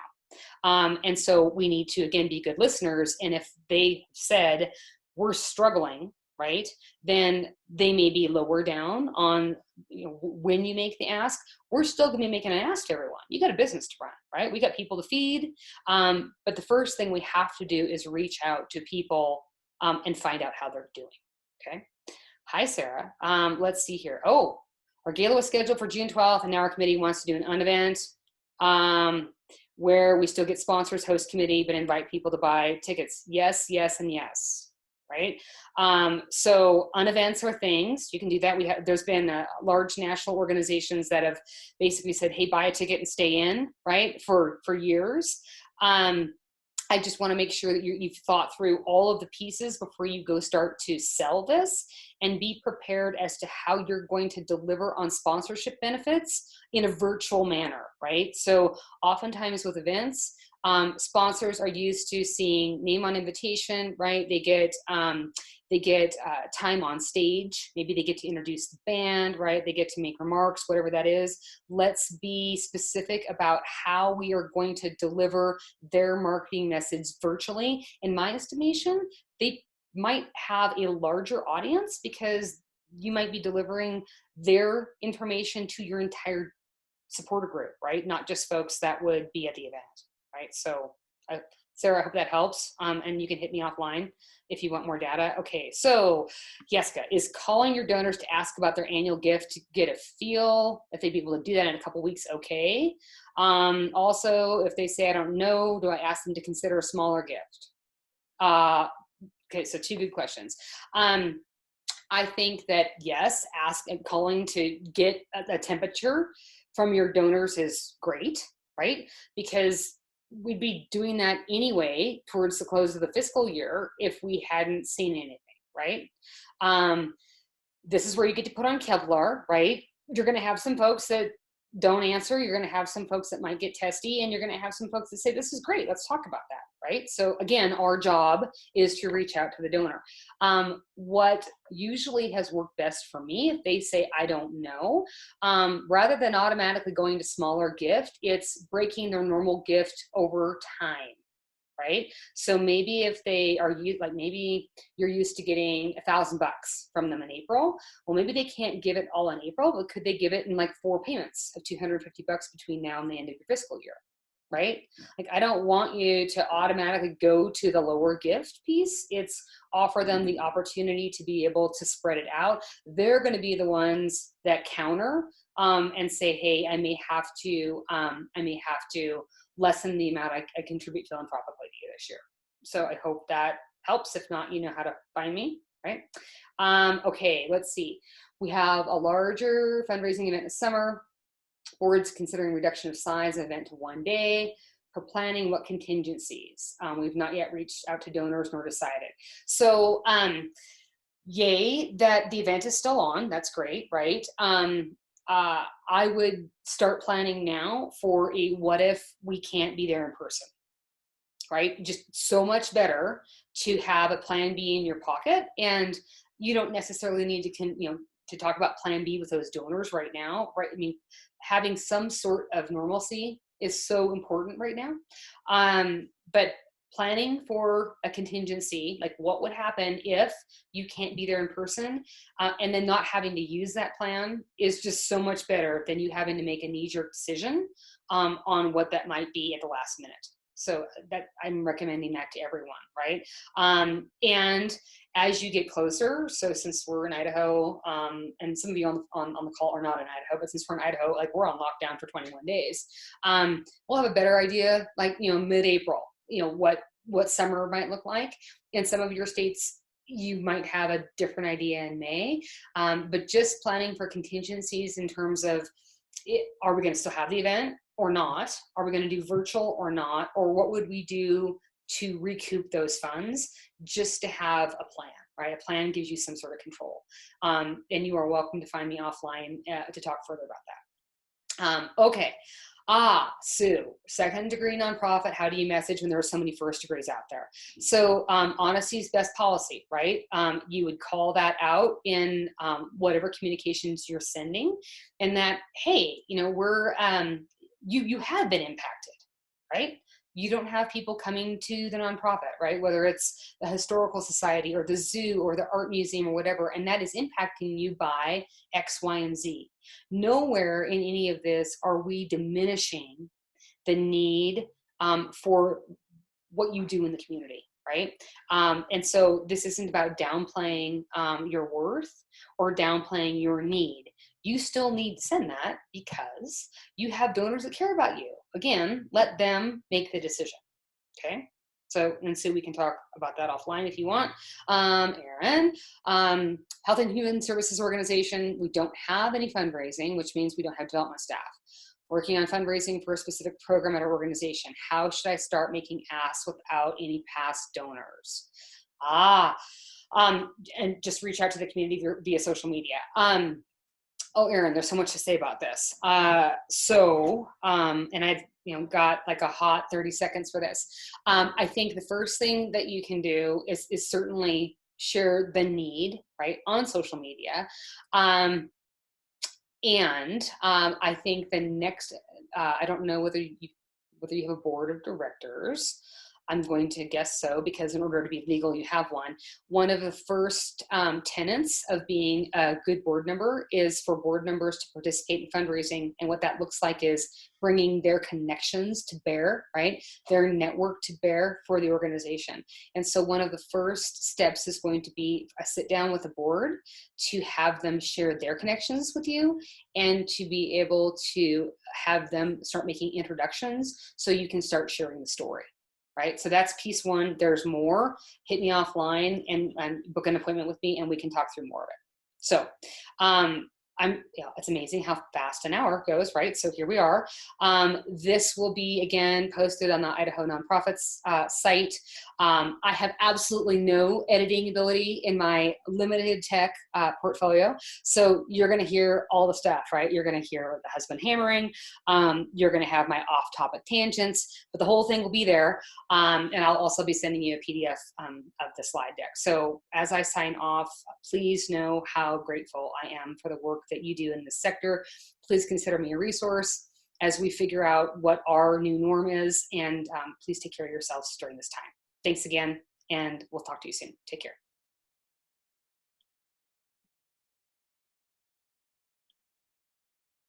And so we need to, again, be good listeners. And if they said, we're struggling, right, then they may be lower down on, you know, when you make the ask. We're still going to be making an ask to everyone. You got a business to run, right? We got people to feed. But the first thing we have to do is reach out to people and find out how they're doing. Okay. Hi, Sarah. Let's see here. Oh, our gala was scheduled for June 12th, and now our committee wants to do an event where we still get sponsors, host committee, but invite people to buy tickets. Yes, yes, and yes. Right. So unevents are things you can do that. There's been large national organizations that have basically said, hey, buy a ticket and stay in, right, for years. I just want to make sure that you've thought through all of the pieces before you go start to sell this, and be prepared as to how you're going to deliver on sponsorship benefits in a virtual manner, right? So oftentimes with events, sponsors are used to seeing name on invitation, right? They get time on stage. Maybe they get to introduce the band, right? They get to make remarks, whatever that is. Let's be specific about how we are going to deliver their marketing message virtually. In my estimation, they might have a larger audience because you might be delivering their information to your entire supporter group, right? Not just folks that would be at the event, right? So Sarah, I hope that helps. And you can hit me offline if you want more data. Okay, so Jessica, is calling your donors to ask about their annual gift to get a feel if they'd be able to do that in a couple weeks? Okay. Also, if they say, I don't know, do I ask them to consider a smaller gift? Okay, so two good questions. I think that yes, ask and calling to get a temperature from your donors is great, right? Because we'd be doing that anyway towards the close of the fiscal year if we hadn't seen anything, right? This is where you get to put on Kevlar, right? You're going to have some folks that don't answer. You're going to have some folks that might get testy, and you're going to have some folks that say, this is great, let's talk about that, right? So again, our job is to reach out to the donor. What usually has worked best for me, if they say, I don't know, rather than automatically going to smaller gift, it's breaking their normal gift over time. Right? So maybe if they are like, maybe you're used to getting $1,000 from them in April. Well, maybe they can't give it all in April, but could they give it in like 4 payments of $250 between now and the end of your fiscal year? Right? Like, I don't want you to automatically go to the lower gift piece. It's offer them the opportunity to be able to spread it out. They're going to be the ones that counter and say, hey, I may have to lessen the amount I contribute philanthropically to you this year. So I hope that helps. If not, you know how to find me, right? Okay, let's see. We have a larger fundraising event in the summer. Boards considering reduction of size of event to 1 day. For planning, what contingencies? We've not yet reached out to donors nor decided. So yay that the event is still on. That's great, right? I would start planning now for a what if we can't be there in person, right? Just so much better to have a plan B in your pocket, and you don't necessarily need to talk about plan B with those donors right now, right? I mean, having some sort of normalcy is so important right now. But planning for a contingency, like what would happen if you can't be there in person, and then not having to use that plan is just so much better than you having to make a knee-jerk decision on what that might be at the last minute. So that I'm recommending that to everyone, right? And as you get closer, so since we're in Idaho, and some of you on the call are not in Idaho, but since we're in Idaho, like we're on lockdown for 21 days, we'll have a better idea, like, mid-April, what summer might look like. In some of your states, you might have a different idea in May, but just planning for contingencies in terms of, are we going to still have the event or not? Are we going to do virtual or not? Or what would we do to recoup those funds, just to have a plan, right? A plan gives you some sort of control. And you are welcome to find me offline to talk further about that. Okay. Sue, second degree nonprofit, how do you message when there are so many first degrees out there? So honesty is best policy, right? You would call that out in whatever communications you're sending, and that, hey, we're, you have been impacted, right? You don't have people coming to the nonprofit, right? Whether it's the historical society or the zoo or the art museum or whatever, and that is impacting you by X, Y, and Z. Nowhere in any of this are we diminishing the need for what you do in the community, right? And so this isn't about downplaying your worth or downplaying your need. You still need to send that because you have donors that care about you. Again, let them make the decision, okay? So, and so we can talk about that offline if you want. Aaron, Health and Human Services Organization, we don't have any fundraising, which means we don't have development staff. working on fundraising for a specific program at our organization. How should I start making asks without any past donors? And just reach out to the community via social media. Oh, Erin, there's so much to say about this. And I've got like a hot 30 seconds for this. I think the first thing that you can do is certainly share the need, right, on social media. I think the next, I don't know whether you have a board of directors. I'm going to guess so, because in order to be legal, you have one. One of the first tenets of being a good board member is for board members to participate in fundraising. And what that looks like is bringing their connections to bear, right? Their network to bear for the organization. And so one of the first steps is going to be a sit down with the board to have them share their connections with you and to be able to have them start making introductions so you can start sharing the story. Right. So that's piece one. There's more. Hit me offline and book an appointment with me and we can talk through more of it. So it's amazing how fast an hour goes, right? So here we are. This will be again posted on the Idaho Nonprofits site. I have absolutely no editing ability in my limited tech portfolio. So you're going to hear all the stuff, right? You're going to hear the husband hammering. You're going to have my off-topic tangents, but the whole thing will be there. And I'll also be sending you a PDF of the slide deck. So as I sign off, please know how grateful I am for the work that you do in this sector. Please consider me a resource as we figure out what our new norm is, and please take care of yourselves during this time. Thanks again, and we'll talk to you soon. Take care.